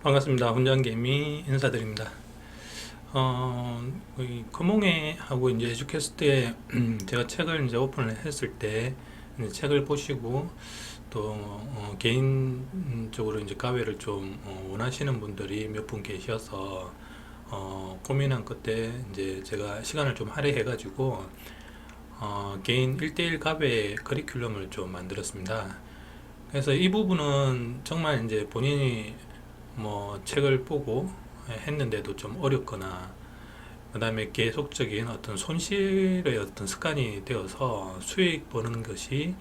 반갑습니다. 혼자개미 인사드립니다. 이 커몽회하고 이제 에듀캐스트에 제가 책을 이제 오픈을 했을 때 이제 책을 보시고 또 개인적으로 이제 가외를 좀 원하시는 분들이 몇 분 계셔서 고민한 끝에 이제 제가 시간을 좀 할애해 가지고 개인 1대1 가외 커리큘럼을 좀 만들었습니다. 그래서 이 부분은 정말 이제 본인이 뭐 책을 보고 했는데도 좀 어렵거나 그 다음에 계속적인 어떤 손실의 어떤 습관이 되어서 수익 버는 것이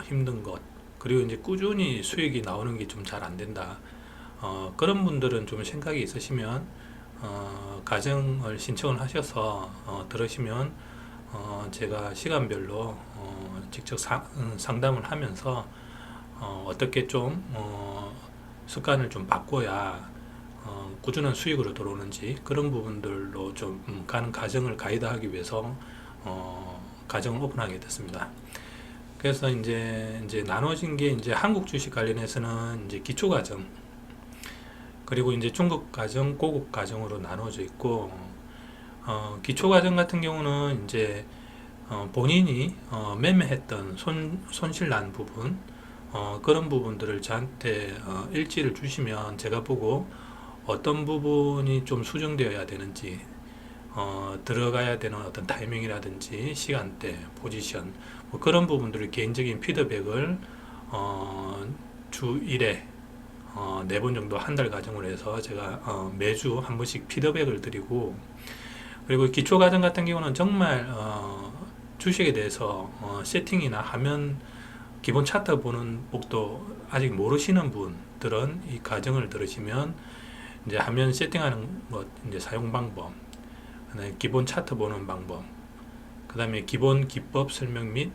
힘든 것, 그리고 이제 꾸준히 수익이 나오는 게 좀 잘 안 된다, 그런 분들은 좀 생각이 있으시면 가정을 신청을 하셔서 들으시면 제가 시간별로 직접 상담을 하면서 어떻게 좀 습관을 좀 바꿔야 꾸준한 수익으로 들어오는지 그런 부분들로 좀 가는 가정을 가이드하기 위해서 가정을 오픈하게 됐습니다. 그래서 이제 나눠진 게 이제 한국 주식 관련해서는 이제 기초 과정, 그리고 이제 중급 과정, 고급 과정으로 나눠져 있고, 기초 과정 같은 경우는 이제 본인이 매매했던 손실 난 부분, 그런 부분들을 저한테 일지를 주시면 제가 보고 어떤 부분이 좀 수정되어야 되는지, 들어가야 되는 어떤 타이밍이라든지 시간대, 포지션, 뭐 그런 부분들을 개인적인 피드백을 주 1회 4번 정도 한 달 과정으로 해서 제가 매주 한 번씩 피드백을 드리고, 그리고 기초 과정 같은 경우는 정말 주식에 대해서 세팅이나 화면 기본 차트 보는 법도 아직 모르시는 분들은 이 과정을 들으시면 이제 화면 세팅하는 것, 이제 사용 방법, 그다음에 기본 차트 보는 방법, 그다음에 기본 기법 설명 및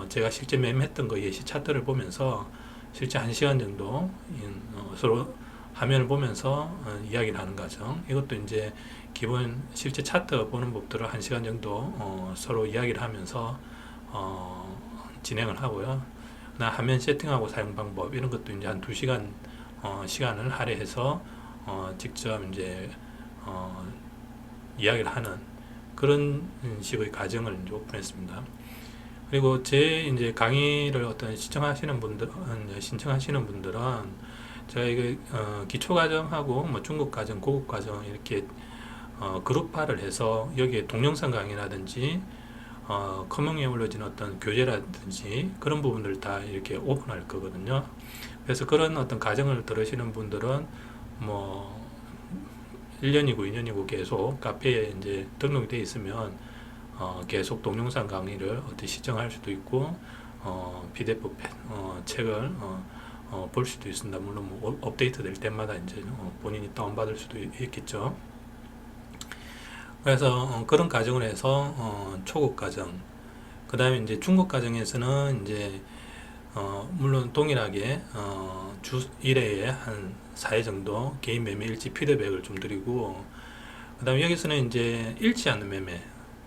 제가 실제 매매했던 거 예시 차트를 보면서 실제 1시간 정도 서로 화면을 보면서 이야기를 하는 과정, 이것도 이제 기본 실제 차트 보는 법들을 1시간 정도 서로 이야기를 하면서 진행을 하고요. 나 화면 세팅하고 사용 방법 이런 것도 이제 한 2시간 시간을 할애해서 직접 이제 이야기를 하는 그런 식의 과정을 이제 오픈했습니다. 그리고 제 이제 강의를 어떤 신청하시는 분들은 제가 이게 기초 과정하고 뭐 중급 과정, 고급 과정 이렇게 그룹화를 해서 여기에 동영상 강의라든지 커뮤니에 올려진 어떤 교재라든지 그런 부분들 다 이렇게 오픈할 거거든요. 그래서 그런 어떤 과정을 들으시는 분들은 뭐 1년이고 2년이고 계속 카페에 이제 등록이 되어 있으면 계속 동영상 강의를 어떻게 시청할 수도 있고 PDF 책을 볼 수도 있습니다. 물론 뭐 업데이트 될 때마다 이제 본인이 다운받을 수도 있겠죠. 그래서 그런 과정을 해서 초급 과정, 그 다음에 이제 중급 과정에서는 이제 물론 동일하게 주 1회에 한 4회 정도 개인 매매 일지 피드백을 좀 드리고, 그 다음에 여기서는 이제 잃지 않는 매매,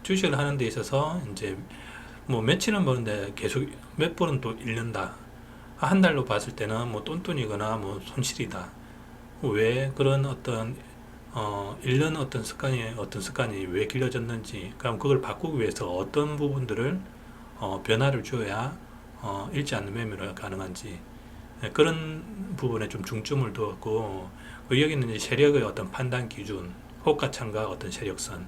주식을 하는 데 있어서 이제 뭐 며칠은 버는데 계속 몇 번은 또 잃는다, 한 달로 봤을 때는 뭐 똔똔이거나 뭐 손실이다, 왜 그런 어떤 잃는 어떤 습관이 왜 길러졌는지, 그럼 그걸 바꾸기 위해서 어떤 부분들을 변화를 줘야 잃지 않는 매매가 가능한지, 그런 부분에 좀 중점을 두었고, 여기는 이제 세력의 어떤 판단 기준, 호가창과 어떤 세력선,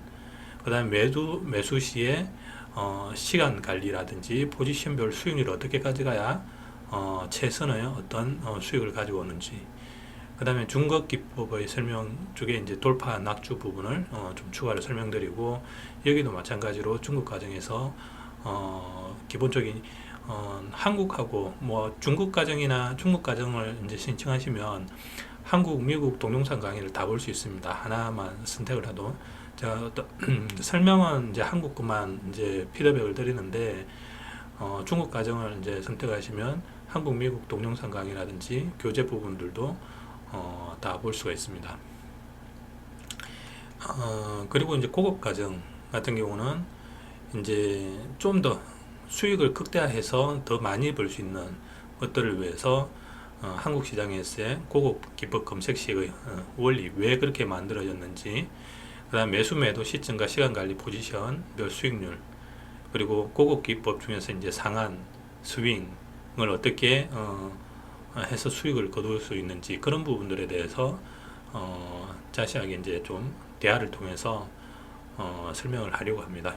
그 다음에 매수 시에 시간 관리라든지 포지션별 수익률을 어떻게 가져가야 최선의 어떤 수익을 가지고 오는지, 그 다음에 중급 기법의 설명 쪽에 이제 돌파 낙주 부분을 좀 추가로 설명드리고, 여기도 마찬가지로 중급 과정에서 기본적인 한국하고 뭐 중급 과정이나 중급 과정을 이제 신청하시면 한국, 미국 동영상 강의를 다 볼 수 있습니다. 하나만 선택을 해도. 제가 어떤 설명은 이제 한국 것만 이제 피드백을 드리는데, 중급 과정을 이제 선택하시면 한국, 미국 동영상 강의라든지 교재 부분들도 다 볼 수가 있습니다. 그리고 이제 고급 과정 같은 경우는 이제 좀 더 수익을 극대화해서 더 많이 벌 수 있는 것들을 위해서 한국 시장에서의 고급 기법 검색식의 원리, 왜 그렇게 만들어졌는지, 그 다음 매수 매도 시점과 시간 관리 포지션, 별 수익률, 그리고 고급 기법 중에서 이제 상한, 스윙을 어떻게 해서 수익을 거둘 수 있는지, 그런 부분들에 대해서 자세하게 이제 좀 대화를 통해서 설명을 하려고 합니다.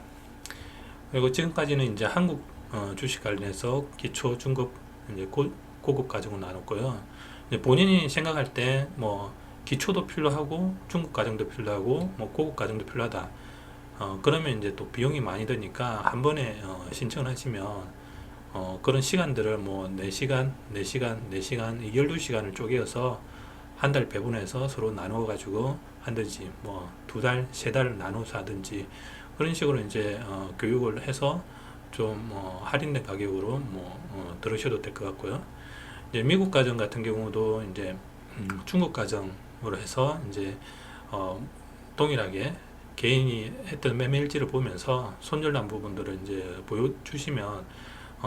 그리고 지금까지는 이제 한국 주식 관련해서 기초, 중급, 이제 고급 과정으로 나눴고요. 이제 본인이 생각할 때 뭐 기초도 필요하고 중급 과정도 필요하고 뭐 고급 과정도 필요하다. 그러면 이제 또 비용이 많이 드니까 한 번에 신청을 하시면 그런 시간들을 뭐 4시간, 4시간, 4시간, 12시간을 쪼개서 한 달 배분해서 서로 나누어 가지고 하든지 뭐 2달, 3달 나눠서 하든지 그런 식으로 이제 교육을 해서 좀 할인된 가격으로 들으셔도 될 것 같고요. 이제 미국 가정 같은 경우도 이제 중국 가정으로 해서 이제 동일하게 개인이 했던 매매일지를 보면서 손절난 부분들을 이제 보여주시면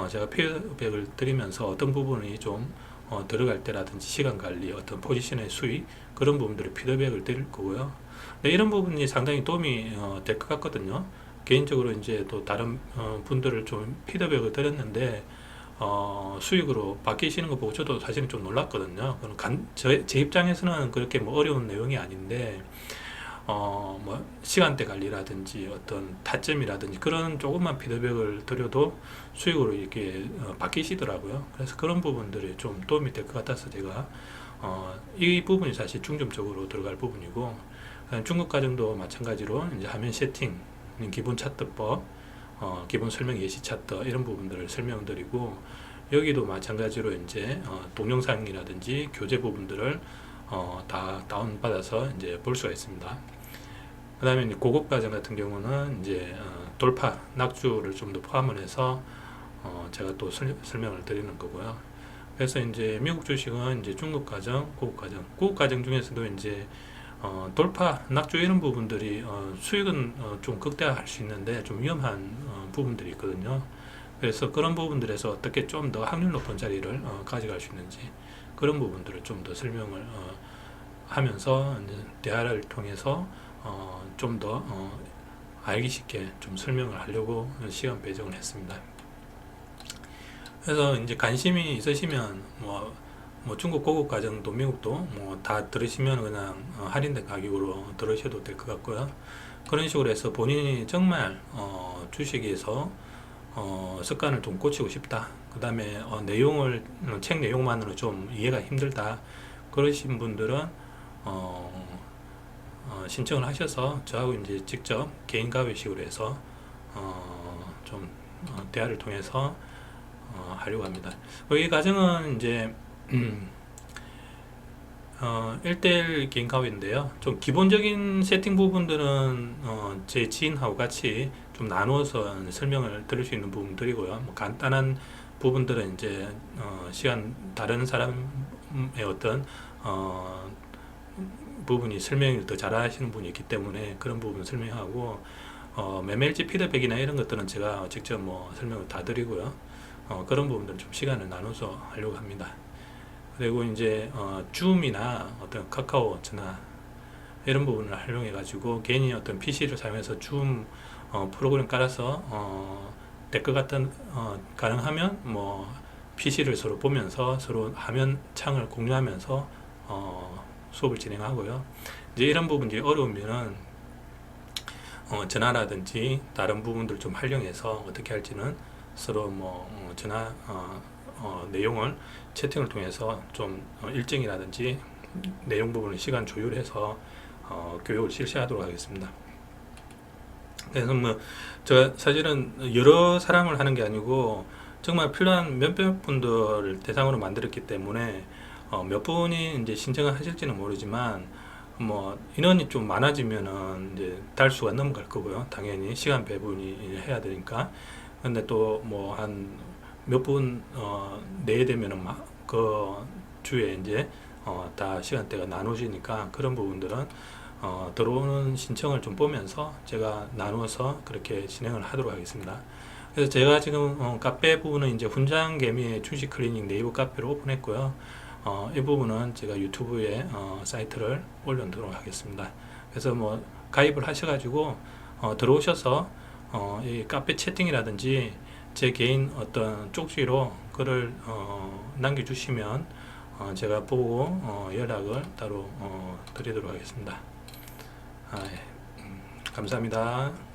제가 피드백을 드리면서 어떤 부분이 좀 들어갈 때라든지 시간 관리, 어떤 포지션의 수익 그런 부분들을 피드백을 드릴 거고요. 네, 이런 부분이 상당히 도움이 될 것 같거든요. 개인적으로 이제 또 다른 분들을 좀 피드백을 드렸는데 수익으로 바뀌시는 거 보고 저도 사실은 좀 놀랐거든요. 제 입장에서는 그렇게 뭐 어려운 내용이 아닌데 뭐 시간대 관리라든지 어떤 타점이라든지 그런 조금만 피드백을 드려도 수익으로 이렇게 바뀌시더라고요. 그래서 그런 부분들이 좀 도움이 될 것 같아서 제가 이 부분이 사실 중점적으로 들어갈 부분이고, 중급 과정도 마찬가지로 이제 화면 세팅, 기본 차트법, 기본 설명 예시 차트 이런 부분들을 설명드리고, 여기도 마찬가지로 이제 동영상이라든지 교재 부분들을 다 다운받아서 이제 볼 수가 있습니다. 그 다음에 고급 과정 같은 경우는 이제 돌파, 낙주를 좀 더 포함을 해서 제가 또 설명을 드리는 거고요. 그래서 이제 미국 주식은 이제 중급 과정, 고급 과정 중에서도 이제 돌파, 낙주 이런 부분들이 수익은 좀 극대화할 수 있는데 좀 위험한 부분들이 있거든요. 그래서 그런 부분들에서 어떻게 좀 더 확률 높은 자리를 가져갈 수 있는지 그런 부분들을 좀 더 설명을 하면서 이제 대화를 통해서 좀 더 알기 쉽게 좀 설명을 하려고 시간 배정을 했습니다. 그래서 이제 관심이 있으시면 뭐 중국 고급 과정도 미국도 뭐 다 들으시면 그냥 할인된 가격으로 들으셔도 될 것 같고요. 그런 식으로 해서 본인이 정말 주식에서 습관을 좀 고치고 싶다. 그 다음에 책 내용만으로 좀 이해가 힘들다. 그러신 분들은 신청을 하셔서 저하고 이제 직접 개인 가입식으로 해서 좀 대화를 통해서 하려고 합니다. 이 과정은 이제 1대1 개인 가입인데요. 좀 기본적인 세팅 부분들은 제 지인하고 같이 좀 나누어서 설명을 드릴 수 있는 부분들이고요. 뭐 간단한 부분들은 이제 시간 다른 사람의 어떤 부분이 설명을 더 잘하시는 분이 있기 때문에 그런 부분 설명하고 매매일지 피드백이나 이런 것들은 제가 직접 뭐 설명을 다 드리고요. 그런 부분들은 좀 시간을 나눠서 하려고 합니다. 그리고 이제 줌이나 어떤 카카오 전화 이런 부분을 활용해 가지고 개인이 어떤 PC를 사용해서 줌 프로그램 깔아서 될 것 같은 가능하면 뭐 PC를 서로 보면서 서로 화면 창을 공유하면서 수업을 진행하고요. 이제 이런 부분이 어려우면은 전화라든지 다른 부분들 좀 활용해서 어떻게 할지는 서로 뭐 전화 내용을 채팅을 통해서 좀 일정이라든지 내용 부분을 시간 조율해서 교육을 실시하도록 하겠습니다. 그래서 뭐 제가 사실은 여러 사람을 하는 게 아니고 정말 필요한 몇몇 분들을 대상으로 만들었기 때문에 몇 분이 이제 신청을 하실지는 모르지만 뭐 인원이 좀 많아지면은 이제 달수가 넘어갈 거고요. 당연히 시간 배분이 해야 되니까. 근데 또 뭐 한 몇 분 내에 되면은 그 주에 이제 다 시간대가 나눠지니까 그런 부분들은 들어오는 신청을 좀 보면서 제가 나누어서 그렇게 진행을 하도록 하겠습니다. 그래서 제가 지금 카페 부분은 이제 훈장 개미의 주식 클리닉 네이버 카페를 오픈했고요. 이 부분은 제가 유튜브에 사이트를 올려놓도록 하겠습니다. 그래서 뭐 가입을 하셔가지고 들어오셔서 이 카페 채팅이라든지 제 개인 어떤 쪽지로 글을 남겨주시면 제가 보고 연락을 따로 드리도록 하겠습니다. 예. 감사합니다.